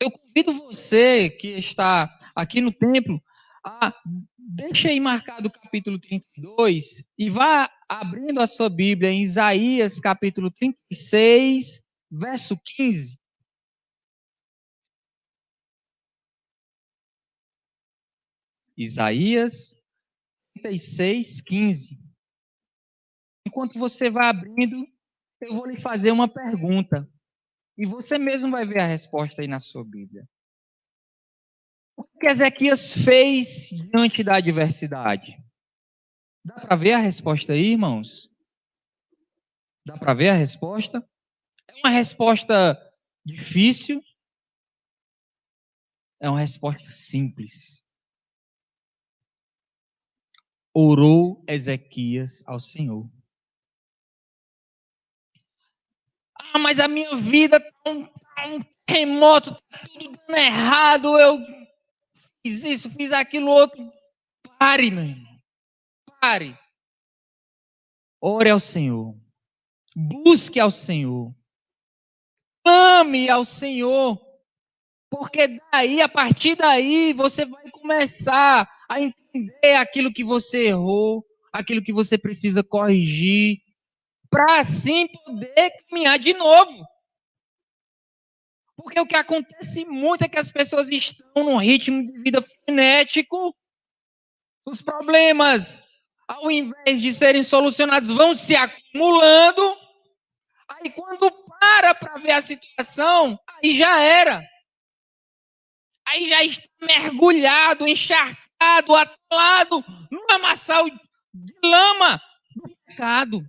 Eu convido você que está aqui no templo a deixa aí marcado o capítulo 32 e vá abrindo a sua Bíblia em Isaías capítulo 36, verso 15. Isaías 36, 15. Enquanto você vai abrindo, eu vou lhe fazer uma pergunta. E você mesmo vai ver a resposta aí na sua Bíblia. O que Ezequias fez diante da adversidade? Dá para ver a resposta aí, irmãos? Dá para ver a resposta? É uma resposta difícil? É uma resposta simples. Orou Ezequias ao Senhor. Ah, mas a minha vida está um terremoto, está tudo dando errado, eu fiz isso, fiz aquilo outro. Pare, meu irmão. Pare. Ore ao Senhor. Busque ao Senhor. Clame ao Senhor. Porque daí, a partir daí, você vai começar a entender aquilo que você errou, aquilo que você precisa corrigir, para assim poder caminhar de novo. Porque o que acontece muito é que as pessoas estão num ritmo de vida frenético, os problemas, ao invés de serem solucionados, vão se acumulando. Aí quando para ver a situação, aí já era. Aí já está mergulhado, encharcado, atolado num lamaçal de lama do pecado.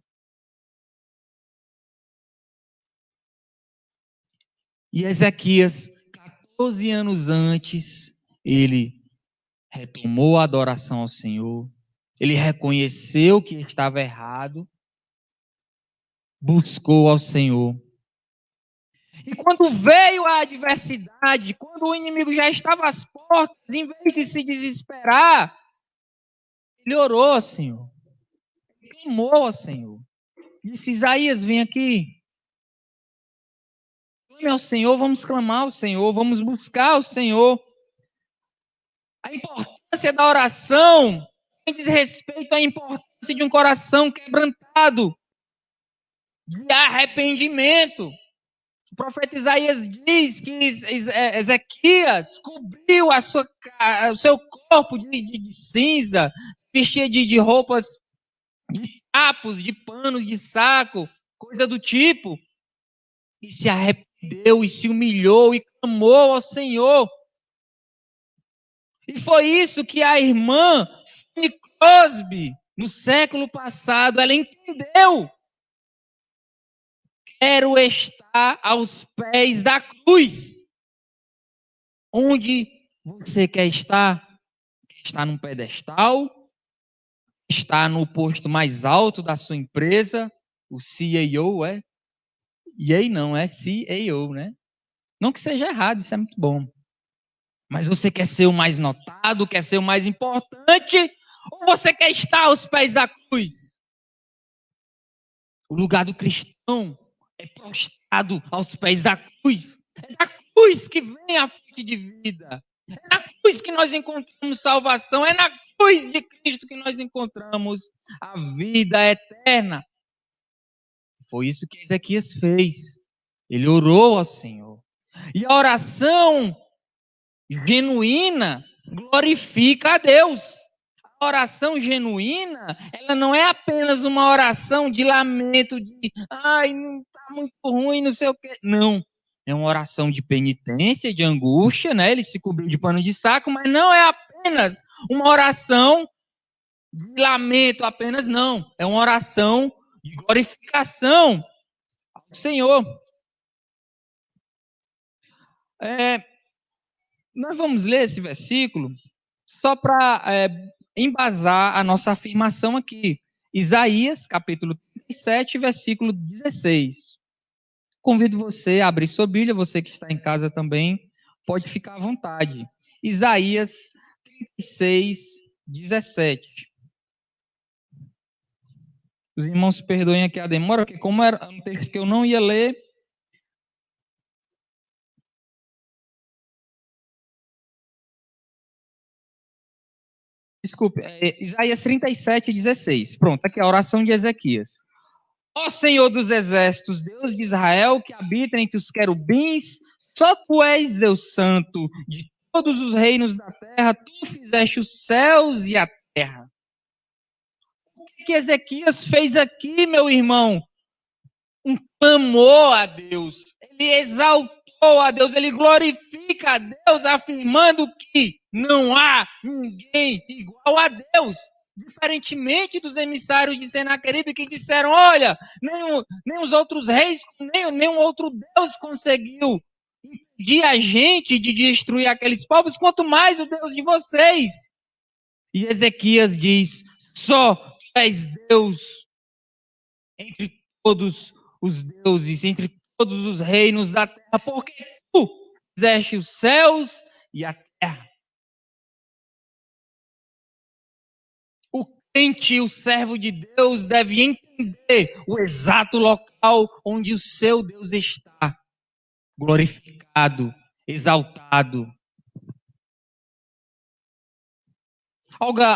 E Ezequias, 14 anos antes, ele retomou a adoração ao Senhor, ele reconheceu que estava errado, buscou ao Senhor. E quando veio a adversidade, quando o inimigo já estava às portas, em vez de se desesperar, ele orou ao Senhor, clamou ao Senhor. Disse: Isaías, vem aqui. Clame ao Senhor, vamos clamar ao Senhor, vamos buscar o Senhor. A importância da oração diz respeito à importância de um coração quebrantado, de arrependimento. O profeta Isaías diz que Ezequias cobriu o seu corpo de cinza, vestia de roupas, de trapos, de panos, de saco, coisa do tipo, e se arrependeu e se humilhou e clamou ao Senhor. E foi isso que a irmã Crosby, no século passado, ela entendeu. Quero estar aos pés da cruz. Onde você quer estar? Está num pedestal? Está no posto mais alto da sua empresa? O CEO é? E aí não, é CEO, né? Não que seja errado, isso é muito bom. Mas você quer ser o mais notado, quer ser o mais importante? Ou você quer estar aos pés da cruz? O lugar do cristão é prostrado aos pés da cruz. É da cruz que vem a fonte de vida. É na cruz que nós encontramos salvação. É na cruz de Cristo que nós encontramos a vida eterna. Foi isso que Ezequias fez. Ele orou ao Senhor. E a oração genuína glorifica a Deus. A oração genuína, ela não é apenas uma oração de lamento, de ai, não está muito ruim, não sei o quê. Não. É uma oração de penitência, de angústia, né? Ele se cobriu de pano de saco, mas não é apenas uma oração de lamento apenas, não. É uma oração de glorificação ao Senhor. Nós vamos ler esse versículo só para embasar a nossa afirmação aqui. Isaías, capítulo 37, versículo 16. Convido você a abrir sua Bíblia, você que está em casa também. Pode ficar à vontade. Isaías 36, 17. Os irmãos perdoem aqui a demora, porque como era um texto que eu não ia ler, desculpe, Isaías 37, 16. Pronto, aqui a oração de Ezequias. Ó Senhor dos exércitos, Deus de Israel, que habita entre os querubins, só tu és Deus santo de todos os reinos da terra, tu fizeste os céus e a terra. O que Ezequias fez aqui, meu irmão? Um clamor a Deus. Ele exaltou a Deus, ele glorifica a Deus, afirmando que não há ninguém igual a Deus. Diferentemente dos emissários de Senaqueribe que disseram, olha, nem os outros reis, nenhum outro Deus conseguiu impedir a gente de destruir aqueles povos, quanto mais o Deus de vocês. E Ezequias diz, só tu és Deus entre todos os deuses, entre todos os reinos da terra, porque tu fizeste os céus e a terra. O crente, o servo de Deus, deve entender o exato local onde o seu Deus está, glorificado, exaltado.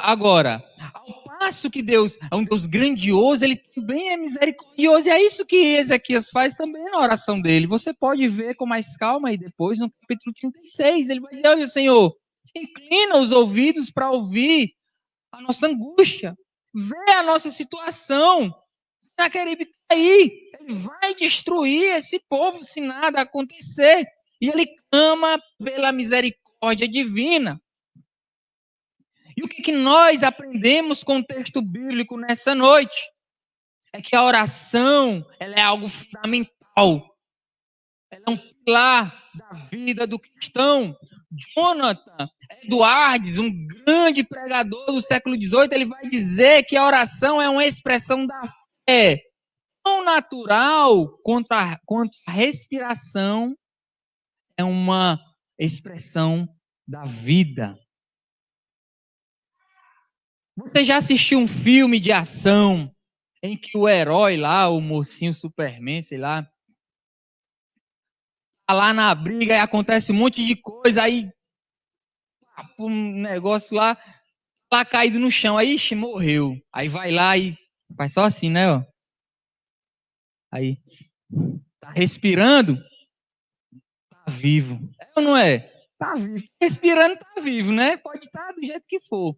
Agora, ao passo que Deus é um Deus grandioso, ele também é misericordioso. E é isso que Ezequias faz também na oração dele. Você pode ver com mais calma aí depois, no capítulo 36. Ele vai dizer, olha, Senhor, inclina os ouvidos para ouvir a nossa angústia. Vê a nossa situação. Senaqueribe está aí. Ele vai destruir esse povo se nada acontecer. E ele clama pela misericórdia divina. E o que nós aprendemos com o texto bíblico nessa noite? É que a oração, ela é algo fundamental. Ela é um pilar da vida do cristão. Jonathan Edwards, um grande pregador do século XVIII, ele vai dizer que a oração é uma expressão da fé. Tão natural quanto a respiração é uma expressão da vida. Você já assistiu um filme de ação em que o herói lá, o mocinho Superman, sei lá, tá lá na briga e acontece um monte de coisa, aí um negócio lá caído no chão, aí ixi, morreu. Aí vai lá e faz só assim, né, ó. Aí tá respirando, tá vivo. É ou não é? Tá vivo. Respirando, tá vivo, né? Pode estar do jeito que for.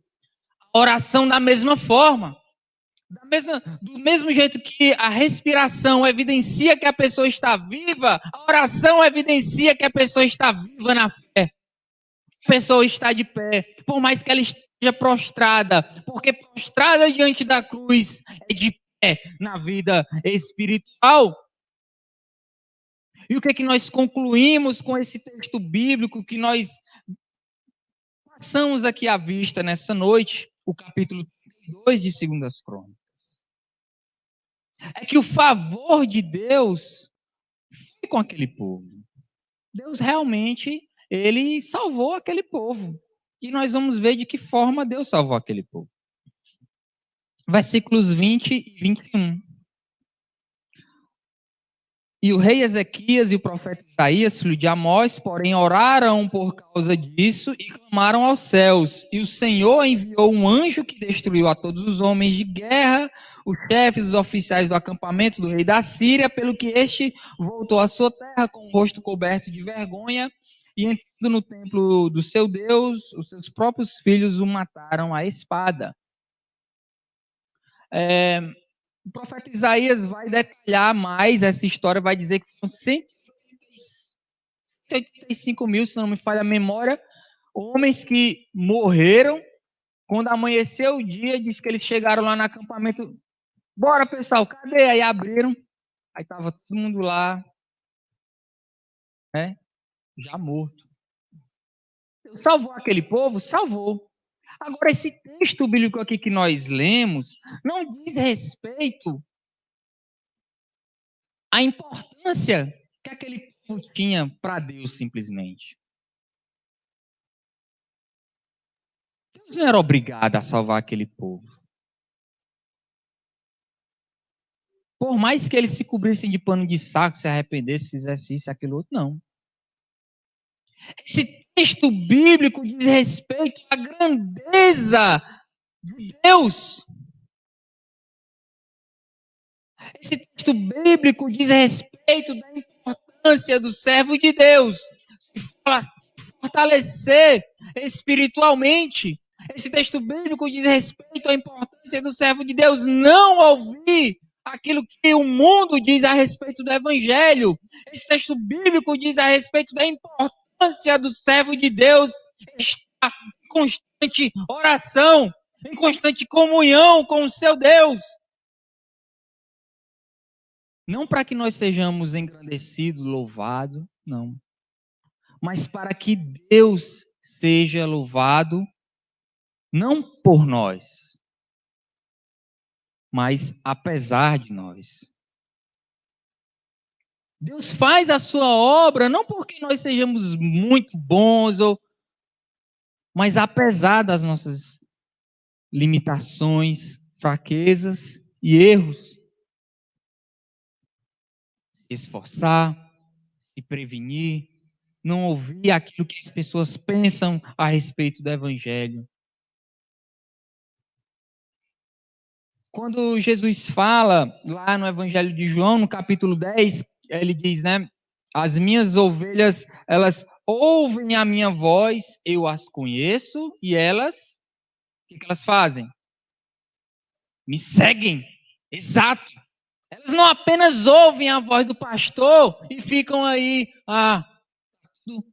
A oração da mesma forma. Do mesmo jeito que a respiração evidencia que a pessoa está viva, a oração evidencia que a pessoa está viva na fé. A pessoa está de pé, por mais que ela esteja prostrada, porque prostrada diante da cruz é de pé na vida espiritual. E o que é que nós concluímos com esse texto bíblico que nós passamos aqui à vista nessa noite, o capítulo 32 de 2 Crônicas? É que o favor de Deus foi com aquele povo. Deus realmente, ele salvou aquele povo. E nós vamos ver de que forma Deus salvou aquele povo. Versículos 20 e 21. E o rei Ezequias e o profeta Isaías, filho de Amós, porém oraram por causa disso e clamaram aos céus. E o Senhor enviou um anjo que destruiu a todos os homens de guerra, os chefes, os oficiais do acampamento do rei da Síria, pelo que este voltou à sua terra com o rosto coberto de vergonha, e entrando no templo do seu Deus, os seus próprios filhos o mataram à espada. O profeta Isaías vai detalhar mais essa história, vai dizer que foram 185 mil, se não me falha a memória, homens que morreram. Quando amanheceu o dia, diz que eles chegaram lá no acampamento. Bora, pessoal, cadê? Aí abriram, aí estava todo mundo lá, né, já morto. Salvou aquele povo? Salvou. Agora, esse texto bíblico aqui que nós lemos não diz respeito à importância que aquele povo tinha para Deus, simplesmente. Deus não era obrigado a salvar aquele povo. Por mais que eles se cobrissem de pano de saco, se arrependessem, fizessem isso, aquilo outro, não. Esse texto bíblico diz respeito à grandeza de Deus. Esse texto bíblico diz respeito da importância do servo de Deus se fortalecer espiritualmente. Esse texto bíblico diz respeito à importância do servo de Deus não ouvir aquilo que o mundo diz a respeito do evangelho. Esse texto bíblico diz a respeito da importância do servo de Deus estar em constante oração, em constante comunhão com o seu Deus. Não para que nós sejamos engrandecidos, louvados, não. Mas para que Deus seja louvado, não por nós, mas apesar de nós. Deus faz a sua obra não porque nós sejamos muito bons, mas apesar das nossas limitações, fraquezas e erros. Se esforçar, se prevenir, não ouvir aquilo que as pessoas pensam a respeito do evangelho. Quando Jesus fala lá no Evangelho de João, no capítulo 10, ele diz, né? As minhas ovelhas, elas ouvem a minha voz, eu as conheço e elas, o que elas fazem? Me seguem. Exato. Elas não apenas ouvem a voz do pastor e ficam aí, tudo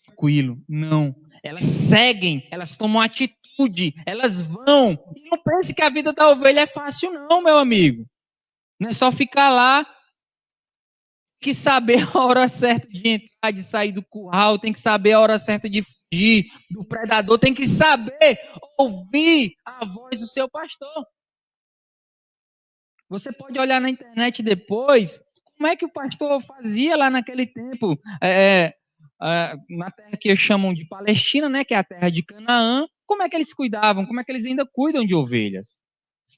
tranquilo. Não. Elas seguem, elas tomam atitude, elas vão. E não pense que a vida da ovelha é fácil, não, meu amigo. Não é só ficar lá. Tem que saber a hora certa de entrar, de sair do curral, tem que saber a hora certa de fugir do predador, tem que saber ouvir a voz do seu pastor. Você pode olhar na internet depois, como é que o pastor fazia lá naquele tempo, na terra que chamam de Palestina, né, que é a terra de Canaã, como é que eles cuidavam, como é que eles ainda cuidam de ovelhas?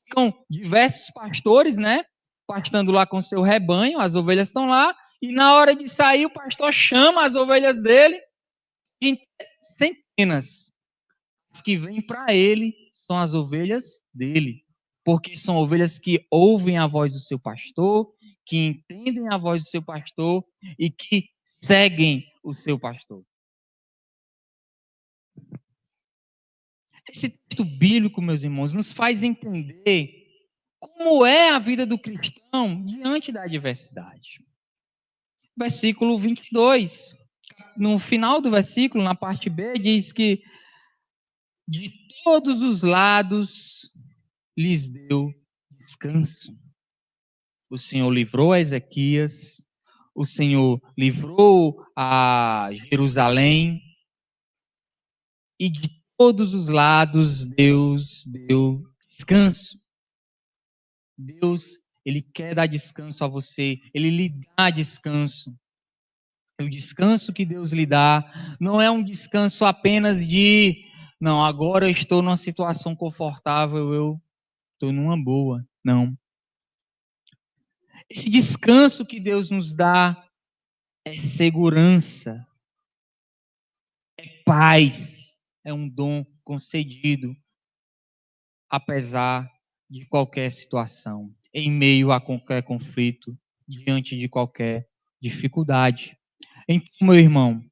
Ficam diversos pastores, né, pastando lá com seu rebanho, as ovelhas estão lá, e na hora de sair o pastor chama as ovelhas dele, de centenas. As que vêm para ele são as ovelhas dele, porque são ovelhas que ouvem a voz do seu pastor, que entendem a voz do seu pastor e que seguem o seu pastor. Esse texto bíblico, meus irmãos, nos faz entender como é a vida do cristão diante da adversidade. Versículo 22, no final do versículo, na parte B, diz que de todos os lados lhes deu descanso. O Senhor livrou a Ezequias, o Senhor livrou a Jerusalém, e de todos os lados Deus deu descanso. Deus, Ele quer dar descanso a você, Ele lhe dá descanso. O descanso que Deus lhe dá não é um descanso apenas de, não, agora eu estou numa situação confortável, eu estou numa boa. Não. Esse descanso que Deus nos dá é segurança, é paz, é um dom concedido, apesar de qualquer situação, em meio a qualquer conflito, diante de qualquer dificuldade. Então, meu irmão,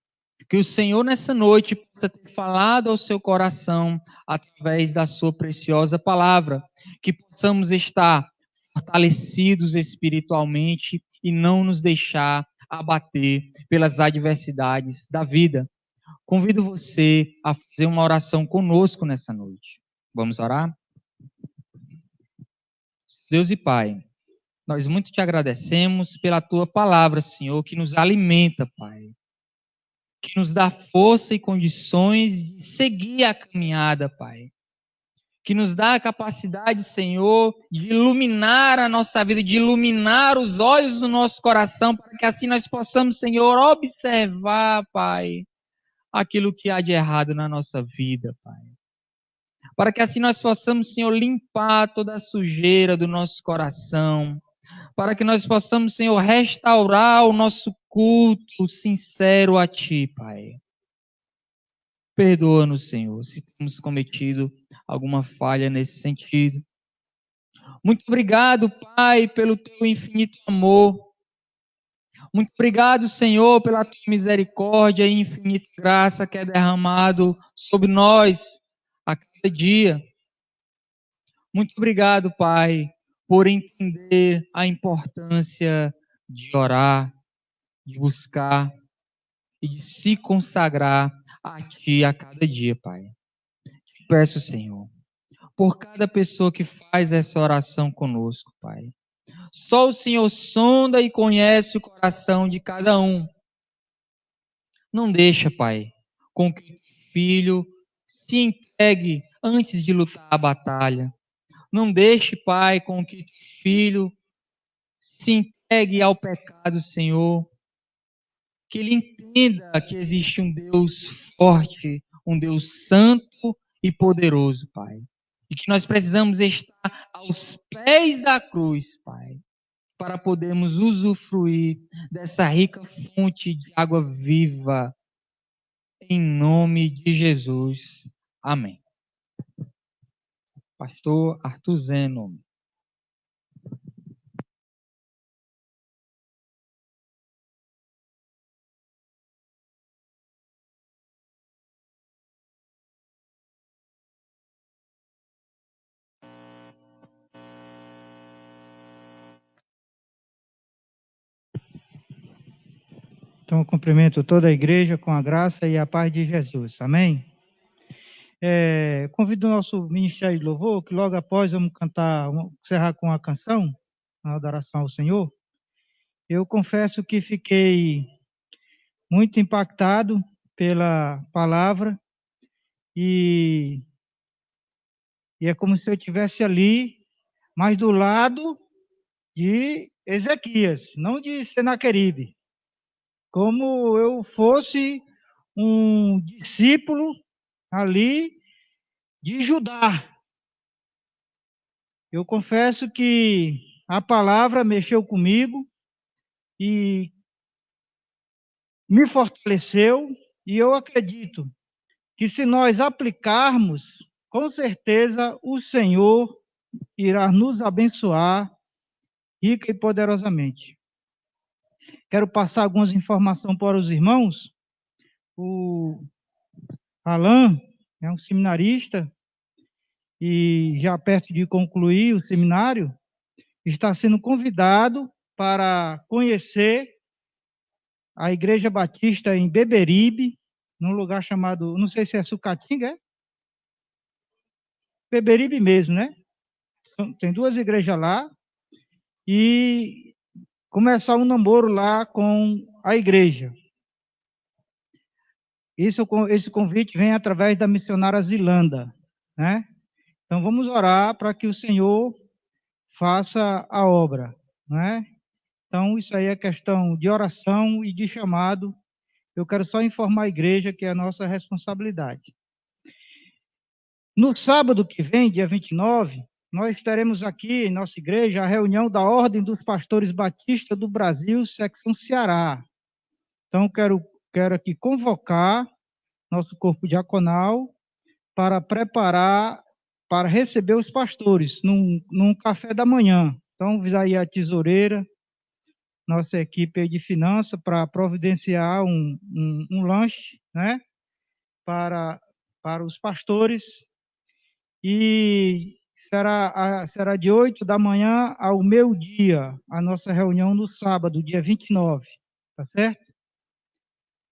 que o Senhor nessa noite possa ter falado ao seu coração através da sua preciosa palavra, que possamos estar fortalecidos espiritualmente e não nos deixar abater pelas adversidades da vida. Convido você a fazer uma oração conosco nessa noite. Vamos orar? Deus e Pai, nós muito te agradecemos pela tua palavra, Senhor, que nos alimenta, Pai, que nos dá força e condições de seguir a caminhada, Pai, que nos dá a capacidade, Senhor, de iluminar a nossa vida, de iluminar os olhos do nosso coração, para que assim nós possamos, Senhor, observar, Pai, aquilo que há de errado na nossa vida, Pai. para que assim nós possamos, Senhor, limpar toda a sujeira do nosso coração, para que nós possamos, Senhor, restaurar o nosso culto sincero a Ti, Pai. Perdoa-nos, Senhor, se temos cometido alguma falha nesse sentido. Muito obrigado, Pai, pelo Teu infinito amor. Muito obrigado, Senhor, pela Tua misericórdia e infinita graça que é derramado sobre nós a cada dia. Muito obrigado, Pai, por entender a importância de orar, de buscar e de se consagrar a Ti a cada dia, Pai. Te peço, Senhor, por cada pessoa que faz essa oração conosco, Pai. Só o Senhor sonda e conhece o coração de cada um. Não deixa, Pai, com que o filho se entregue antes de lutar a batalha. Não deixe, Pai, com que o filho se entregue ao pecado, Senhor. Que ele entenda que existe um Deus forte, um Deus santo e poderoso, Pai. E que nós precisamos estar aos pés da cruz, Pai, para podermos usufruir dessa rica fonte de água viva. Em nome de Jesus. Amém. Pastor Arthur Zeno. Então, eu cumprimento toda a igreja com a graça e a paz de Jesus. Amém? Convido o nosso ministério de louvor, que logo após vamos encerrar com a canção, a adoração ao Senhor. Eu confesso que fiquei muito impactado pela palavra e é como se eu estivesse ali, mas do lado de Ezequias, não de Senaqueribe. Como eu fosse um discípulo ali de Judá. Eu confesso que a palavra mexeu comigo e me fortaleceu, e eu acredito que se nós aplicarmos, com certeza o Senhor irá nos abençoar rica e poderosamente. Quero passar algumas informações para os irmãos. O Alan é um seminarista e já perto de concluir o seminário, está sendo convidado para conhecer a Igreja Batista em Beberibe, num lugar chamado, não sei se é Sucatinga, é? Beberibe mesmo, né? Tem duas igrejas lá, e começar um namoro lá com a igreja. Esse convite vem através da missionária Zilanda, né? Então, vamos orar para que o Senhor faça a obra, né? Então, isso aí é questão de oração e de chamado. Eu quero só informar a igreja que é a nossa responsabilidade. No sábado que vem, dia 29, nós teremos aqui em nossa igreja a reunião da Ordem dos Pastores Batistas do Brasil, secção Ceará. Então, quero aqui convocar nosso corpo diaconal para preparar, para receber os pastores num café da manhã. Então, aí a tesoureira, nossa equipe de finanças, para providenciar um lanche, né, para os pastores, e será de 8 da manhã ao meio-dia, a nossa reunião no sábado, dia 29, tá certo?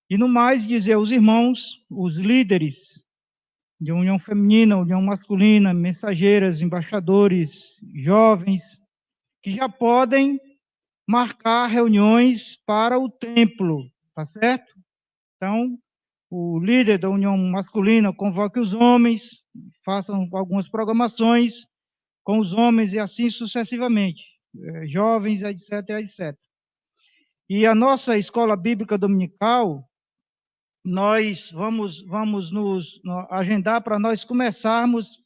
E no mais, dizer aos irmãos, os líderes de união feminina, união masculina, mensageiras, embaixadores, jovens, que já podem marcar reuniões para o templo, tá certo? Então, o líder da união masculina convoque os homens, façam algumas programações com os homens e assim sucessivamente, jovens, etc, etc. E a nossa escola bíblica dominical, nós vamos nos agendar para nós começarmos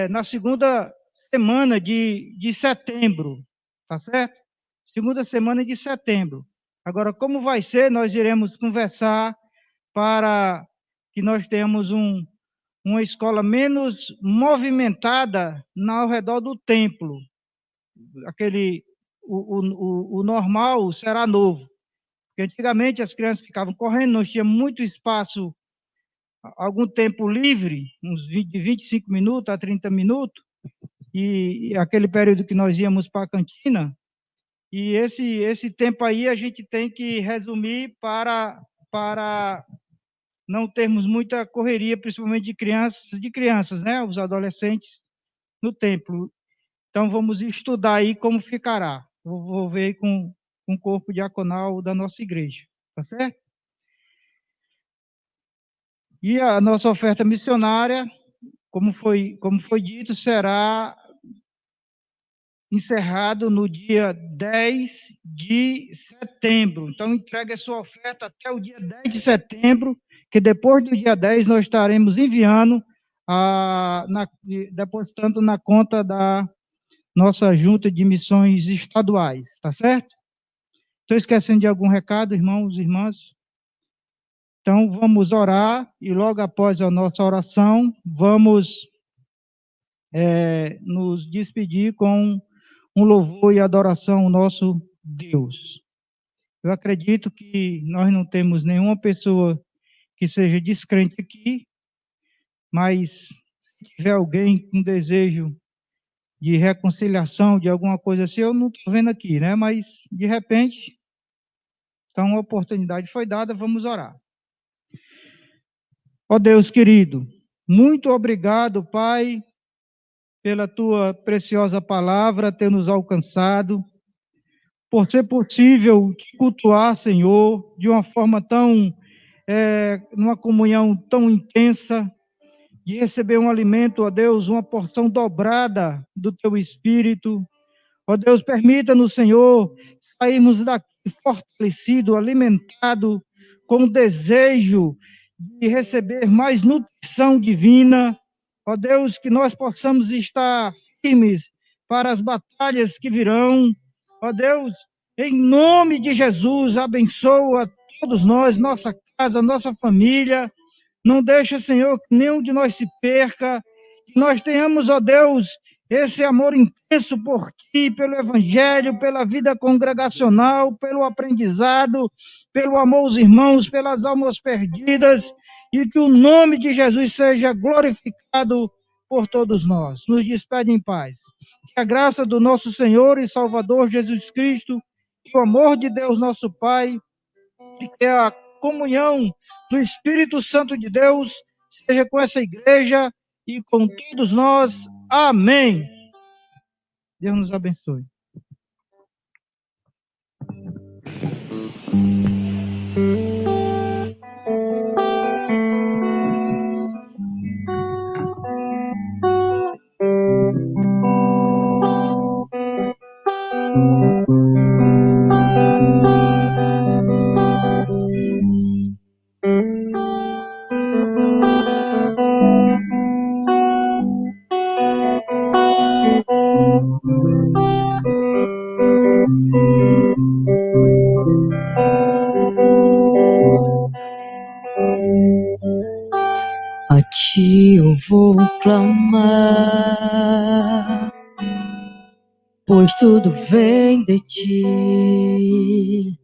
na segunda semana de setembro, tá certo? Segunda semana de setembro. Agora, como vai ser, nós iremos conversar para que nós tenhamos uma escola menos movimentada ao redor do templo. O normal será novo. Porque antigamente as crianças ficavam correndo, nós tínhamos muito espaço, algum tempo livre, de 25 minutos a 30 minutos, e aquele período que nós íamos para a cantina, e esse tempo aí a gente tem que resumir para não termos muita correria, principalmente de crianças, né, os adolescentes no templo. Então vamos estudar aí como ficará. Vou ver com o corpo diaconal da nossa igreja, tá certo? E a nossa oferta missionária, como foi dito, será encerrado no dia 10 de setembro. Então, entregue a sua oferta até o dia 10 de setembro, que depois do dia 10 nós estaremos enviando, depositando na conta da nossa junta de missões estaduais, tá certo? Estou esquecendo de algum recado, irmãos e irmãs? Então, vamos orar, e logo após a nossa oração, vamos nos despedir com um louvor e adoração ao nosso Deus. Eu acredito que nós não temos nenhuma pessoa que seja descrente aqui, mas se tiver alguém com desejo de reconciliação, de alguma coisa assim, eu não estou vendo aqui, né? Mas, de repente, então a oportunidade foi dada, vamos orar. Ó Deus querido, muito obrigado, Pai, pela tua preciosa palavra ter nos alcançado, por ser possível te cultuar, Senhor, de uma forma numa comunhão tão intensa, de receber um alimento, ó Deus, uma porção dobrada do teu Espírito. Ó Deus, permita-nos, Senhor, sairmos daqui fortalecido, alimentado, com desejo de receber mais nutrição divina. Ó Deus, que nós possamos estar firmes para as batalhas que virão. Ó Deus, em nome de Jesus, abençoa todos nós, nossa casa, nossa família. Não deixa, Senhor, que nenhum de nós se perca. Que nós tenhamos, ó Deus, esse amor intenso por Ti, pelo Evangelho, pela vida congregacional, pelo aprendizado, pelo amor aos irmãos, pelas almas perdidas, e que o nome de Jesus seja glorificado por todos nós. Nos despede em paz. Que a graça do nosso Senhor e Salvador Jesus Cristo, que o amor de Deus nosso Pai, e que a comunhão do Espírito Santo de Deus seja com essa igreja e com todos nós. Amém. Deus nos abençoe. A Ti eu vou clamar, pois tudo vem de Ti.